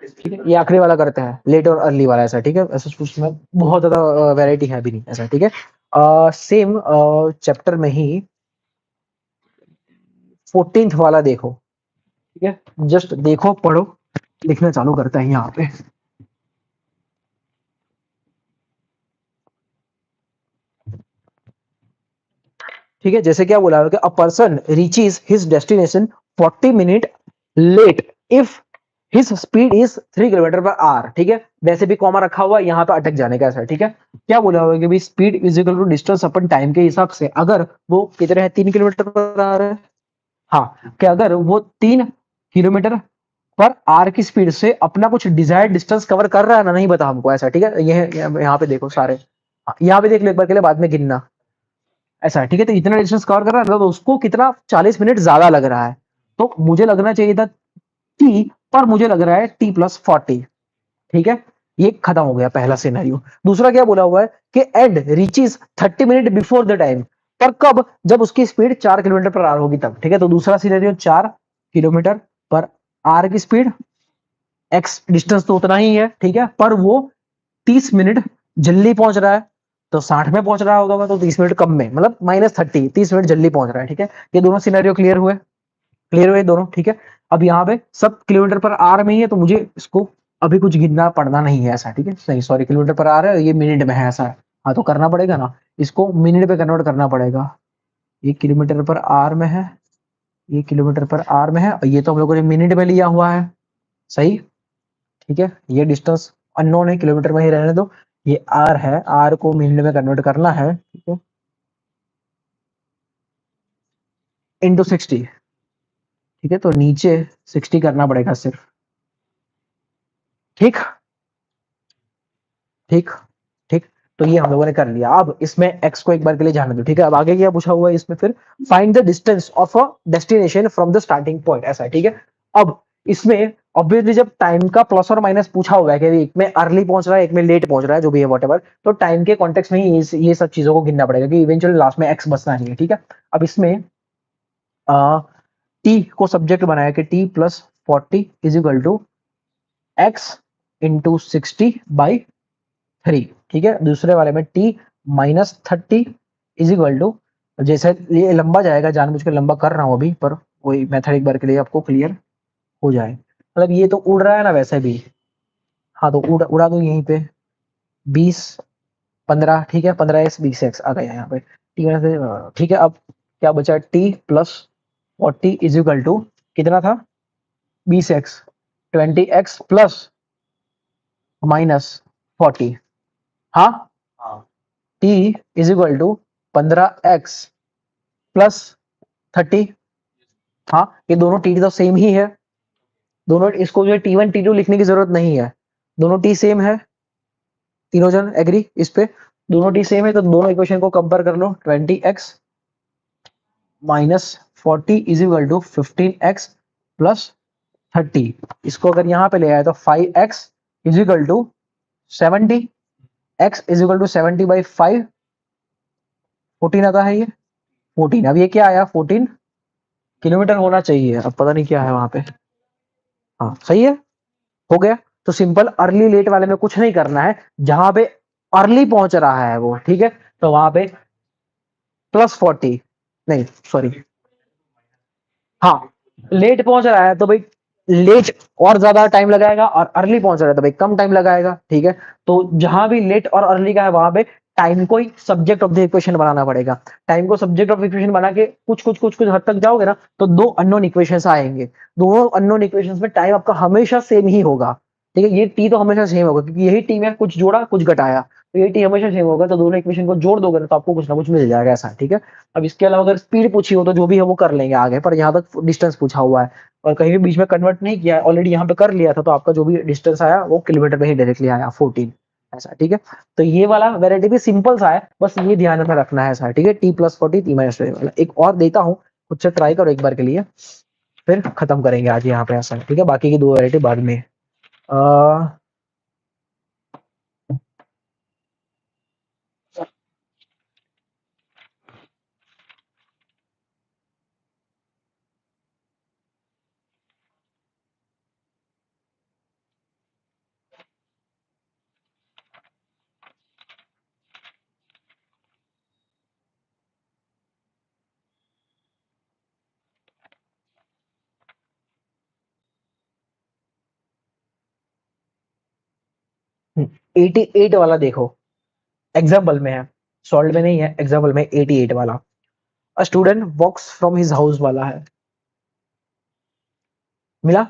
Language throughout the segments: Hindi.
ठीक है, ये आखिरी वाला करते हैं, लेट और अर्ली वाला ऐसा, ठीक है। ऐसा कुछ में बहुत ज्यादा वैरायटी है भी नहीं ऐसा, ठीक है। सेम चैप्टर में ही 14th वाला देखो, ठीक है, जस्ट देखो, पढ़ो, लिखना चालू करते हैं यहाँ पे। ठीक है, जैसे क्या बोला है कि a person reaches his destination 40 minute late if his speed is 3 kilometre per hour, ठीक है। वैसे भी कॉमा रखा हुआ है, यहाँ पे अटक जाने का ऐसा, ठीक है। क्या बोला हुआ है कि भाई speed is equal to distance upon time के हिसाब से, अगर वो कितने है 3 किलोमीटर पर आवर है, हाँ, कि अगर वो 3 किलोमीटर पर आर की स्पीड से अपना कुछ डिजायर्ड डिस्टेंस कवर कर रहा है ना, नहीं बता हमको ऐसा, ठीक है। ये यहाँ पे देखो सारे, यहाँ पे देख लो एक बार के लिए, बाद में गिनना ऐसा है, ठीक है। तो इतना डिस्टेंस कवर कर रहा है तो उसको कितना 40 मिनट ज्यादा लग रहा है, तो मुझे लगना चाहिए था टी, पर मुझे लग रहा है टी प्लस 40, ठीक है। ये खत्म हो गया पहला सिनेरियो। दूसरा क्या बोला हुआ है कि and reaches 30 minute before the time, पर कब, जब उसकी स्पीड 4 किलोमीटर पर आवर होगी तब, ठीक है। तो दूसरा सिनेरियो 4 किलोमीटर पर आवर की स्पीड, एक्स डिस्टेंस तो उतना ही है, ठीक है, पर वो 30 मिनट जल्दी पहुंच रहा है, तो 60 में पहुंच रहा होगा तो 30 मिनट कम में, मतलब -30, 30 मिनट जल्दी पहुंच रहा है, ठीक है। ये दोनों सिनेरियो क्लियर हुए दोनों, ठीक है। अब यहाँ पे सब किलोमीटर पर आवर में ही है, तो मुझे इसको अभी कुछ गिनना पड़ना नहीं है ऐसा, ठीक है। नहीं सॉरी, किलोमीटर पर आवर है, ये मिनट में है ऐसा है, हाँ, तो करना पड़ेगा ना, इसको मिनट पे कन्वर्ट करना पड़ेगा। ये किलोमीटर पर आवर में है, ये किलोमीटर पर आवर में है, और ये तो हम लोगों ने मिनट में लिया हुआ है, सही, ठीक है। ये डिस्टेंस अननोन है, किलोमीटर में ही रहने दो। ये आर है, आर को मिनट में कन्वर्ट करना है, ठीक है, इंटू 60, ठीक है। तो नीचे 60 करना पड़ेगा सिर्फ, ठीक ठीक ठीक। तो ये हम लोगों ने कर लिया। अब इसमें x को एक बार के लिए जाने दो, ठीक है। अब आगे क्या पूछा हुआ है इसमें, फिर find the distance of a destination from the starting point, ऐसा है, ठीक है। अब इसमें ऑब्वियसली जब टाइम का प्लस और माइनस पूछा हुआ है कि एक में अर्ली पहुंच रहा है, एक में लेट पहुंच रहा है, जो भी है वॉटेवर, तो टाइम के कॉन्टेक्स्ट में ही ये सब चीजों को गिनना पड़ेगा कि इवेंचुअली लास्ट में x बचना नहीं है, ठीक है। अब इसमें टी को सब्जेक्ट बनाया कि T plus 40 is equal to X into 60/3, ठीक है। दूसरे वाले में टी -30 इज इक्वल टू, जैसे ये लंबा जाएगा, जानबूझ के लंबा कर रहा हूं अभी, पर वही मेथड एक बार के लिए आपको क्लियर हो जाए। मतलब ये तो उड़ रहा है ना वैसे भी, हाँ, तो उड़ा दो यहीं पे, 20 15, ठीक है, 15x 20x आ गया यहाँ पे, ठीक है से, ठीक है। अब क्या बचा, T plus 40 is equal to कितना था, 20x, 20x प्लस -40, हाँ, T is equal to 15x plus 30, हाँ, ये दोनों टी तो सेम ही है, दोनों, इसको जो T1 T2 लिखने की जरूरत नहीं है, दोनों टी सेम है, तीनों जन एग्री इस पे, दोनों टी सेम है, तो दोनों इक्वेशन को कंपेयर कर लो, 20x -40 is equal to 15x plus 30, इसको अगर यहाँ पे ले आए तो 5x is equal to 70, x is equal to 70/5, 14 आता है ये, 14, अब ये क्या आया, 14 किलोमीटर होना चाहिए, अब पता नहीं क्या है वहां पे, हाँ सही है, हो गया। तो सिंपल अर्ली लेट वाले में कुछ नहीं करना है, जहां पे अर्ली पहुंच रहा है वो, ठीक है, तो वहां पे +40, नहीं सॉरी, हाँ, लेट पहुंच रहा है तो भाई लेट और ज्यादा टाइम लगाएगा, और अर्ली पहुंच रहा है तो भाई कम टाइम लगाएगा, ठीक है। तो जहां भी लेट और अर्ली का है वहां पे टाइम को ही सब्जेक्ट ऑफ द इक्वेशन बनाना पड़ेगा। टाइम को सब्जेक्ट ऑफ इक्वेशन बना के कुछ हद तक जाओगे ना, तो दो अननोन इक्वेशंस आएंगे, दोनों अननोन इक्वेशंस में टाइम आपका हमेशा सेम ही होगा, ठीक है। ये टी तो हमेशा सेम होगा, क्योंकि यही टी में कुछ जोड़ा कुछ घटाया, तो ये टी हमेशा सेम होगा, तो दोनों इक्वेशन को जोड़ दोगे ना तो आपको कुछ ना कुछ मिल जाएगा ऐसा, ठीक है। अब इसके अलावा अगर स्पीड पूछी हो तो जो भी है वो कर लेंगे आगे, पर यहाँ तक डिस्टेंस पूछा हुआ है और कहीं भी बीच में कन्वर्ट नहीं किया है, ऑलरेडी यहाँ पे कर लिया था, तो आपका जो भी डिस्टेंस आया वो किलोमीटर में ही डायरेक्टली आया, 14 ऐसा, ठीक है। तो ये वाला वेरायटी भी सिंपल सा है, बस ये ध्यान में रखना है ऐसा, ठीक है। T+40 T-20 वाला एक और देता हूँ, खुद से ट्राई करो एक बार के लिए, फिर खत्म करेंगे आज यहाँ पे ऐसा, ठीक है। बाकी की दो वेरायटी बाद में। अह, 88 वाला देखो, एग्जाम्पल में है, सॉल्व में नहीं है, एग्जाम्पल में 88 वाला। A student walks from his house वाला है, मिला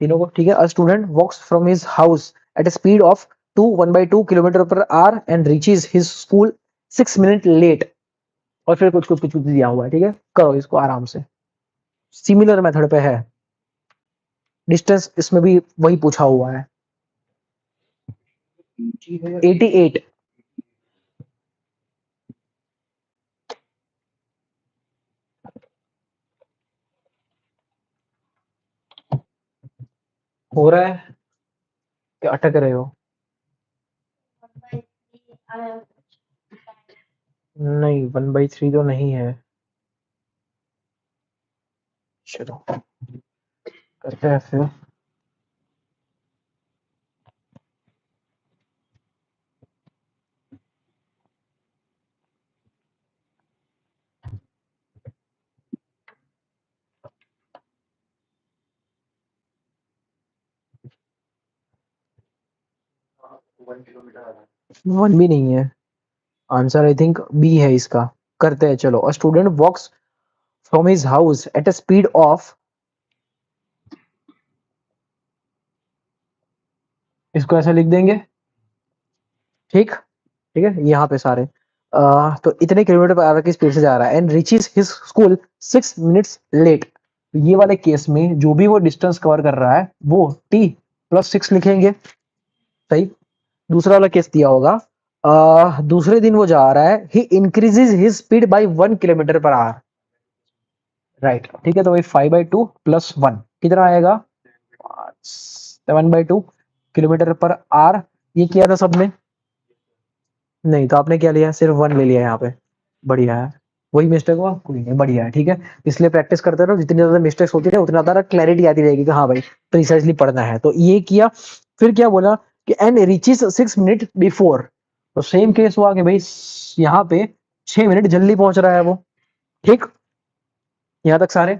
तीनों को, ठीक है। A student walks from his house at a speed of 1/2 kilometre per hour and reaches his school 6 minute late, और फिर कुछ दिया हुआ है, ठीक है। करो इसको आराम से, सिमिलर मेथड पे है, डिस्टेंस इसमें भी वही पूछा हुआ है। 88 हो रहा है कि अटक रहे हो? नहीं, 1/3 तो नहीं है। चलो करते हैं फिर। 1 भी नहीं है आंसर, आई थिंक बी है इसका। करते हैं चलो। A student walks from his house at a speed of, इसको ऐसा लिख देंगे, ठीक, ठीक है, यहाँ पे सारे तो इतने किलोमीटर पर आवर की स्पीड से जा रहा है and reaches his school 6 minutes late. ये वाले केस में जो भी वो डिस्टेंस कवर कर रहा है वो t+6 लिखेंगे, सही। दूसरा वाला केस दिया होगा, दूसरे दिन वो जा रहा है, he increases his speed by 1 kilometre per hour, right, ठीक है। तो वही 5/2 + 1 कितना आएगा, 7/2 किलोमीटर पर आवर। ये किया था सबने? नहीं, तो आपने क्या लिया, सिर्फ 1 ले लिया यहाँ पे, बढ़िया है। वही मिस्टेक हुआ, कोई नहीं, बढ़िया है, ठीक है। इसलिए प्रैक्टिस करते रहो, जितनी ज्यादा मिस्टेक्स होती है उतना ज्यादा क्लैरिटी आती रहेगी कि हाँ भाई प्रिसाइजली पढ़ना है। तो ये किया, फिर क्या बोला कि एंड रीचेस 6 मिनट बिफोर, तो सेम केस हुआ कि भाई यहाँ पे 6 मिनट जल्दी पहुंच रहा है वो, ठीक, यहाँ तक सारे।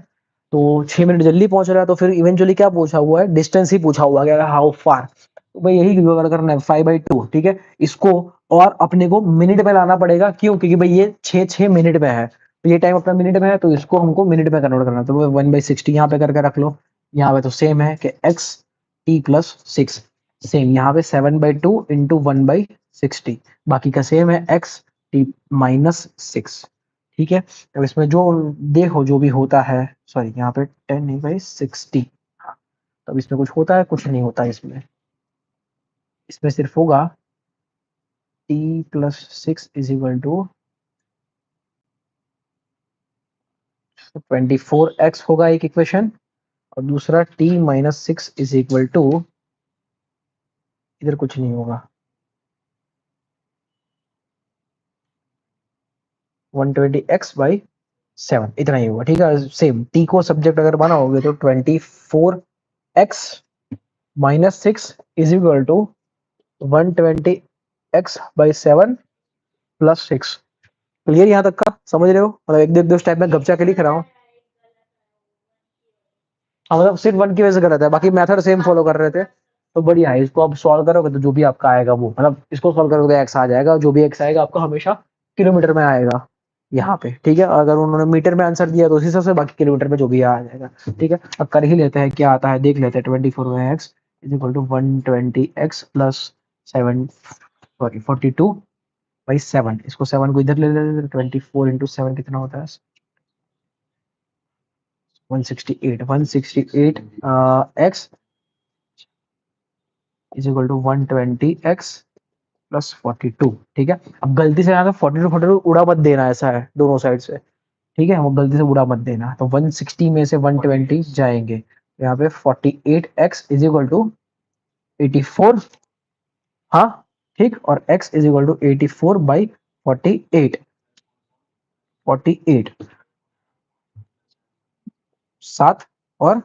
तो 6 मिनट जल्दी पहुंच रहा है, तो फिर इवेंचुअली क्या पूछा हुआ है, डिस्टेंस ही पूछा हुआ है, हाउ फार। तो भाई यही कवर करना है, 5/2, ठीक है। इसको और अपने को मिनट में लाना पड़ेगा, क्यों, क्योंकि भाई ये 6 मिनट में है, तो ये टाइम अपना मिनट में है, तो इसको हमको मिनट में कन्वर्ट करना है। तो 1/60 यहाँ पे करके रख लो। यहाँ पे तो सेम है कि x t+6, सेम यहाँ पे 7/2 इंटू 1/60, बाकी का सेम है x t-6, ठीक है। अब इसमें जो देखो जो भी होता है, सॉरी यहाँ पे 10 नहीं भाई 60, हाँ। तब इसमें कुछ होता है, कुछ नहीं होता इसमें, इसमें सिर्फ होगा t+6 is equal to 24x होगा एक इक्वेशन, और दूसरा t-6 इज इक्वल टू, इधर कुछ नहीं होगा, 120x/7, इतना ही होगा, ठीक है। सेम t को सब्जेक्ट अगर बनाओगे तो 24x-6 is equal to 120x/7 + 6। Clear यहाँ तक का, समझ रहे हो? मतलब एक दो स्टेप में गपचा के लिख रहा हूँ। हाँ, मतलब सिर्फ 1 की वजह से गलत है, बाकी मेथड सेम फॉलो कर रहे थे, तो बढ़िया है। इसको आप सॉल्व करोगे तो जो भी आपका आएगा वो, मतलब इसको सॉल्व करोगे तो एक्स आ जाएगा, जो भी एक्स आएगा आपका हमेशा किलोमीटर में आएगा यहाँ पे, ठीक है। अगर उन्होंने मीटर में आंसर दिया तो उसी हिसाब से, बाकी किलोमीटर में जो भी आ जाएगा, ठीक है। अब कर ही लेते हैं क्या आता है, देख लेते हैं। 24x is equal to 120x+7, sorry 42/7, इसको 7 को इधर ले लेते, 24 × 7 कितना होता है, 168, 168 x is equal to 120x+42, ठीक है। अब गलती से यहाँ पे 42 उड़ा मत देना, ऐसा है दोनों साइड से, ठीक है, वो गलती से उड़ा मत देना। तो 160 में से 120 जाएंगे, यहाँ पे 48x इज इक्वल टू 84, हाँ, ठीक, और x इज इक्वल टू 84/48, 48, 7 और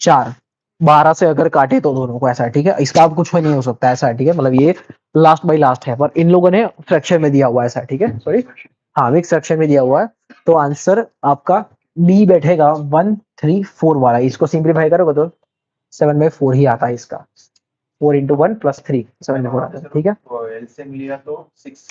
4, 12 से अगर काटे तो दोनों को, ऐसा है, ठीक है। इसका अब कुछ नहीं हो सकता, ऐसा है, ठीक है। मतलब ये लास्ट बाय लास्ट है, पर इन लोगों ने फ्रैक्शन में दिया हुआ है, ऐसा है, ठीक है, सॉरी, हाँ मिक्स फ्रैक्शन में दिया हुआ है। तो आंसर आपका बी बैठेगा, 134 वाला। इसको सिंप्लीफाई करोगे तो 7/4 ही आता है इसका, 4 into 1 plus 3 74 आता है, ठीक है। एलसीएम लिया तो 6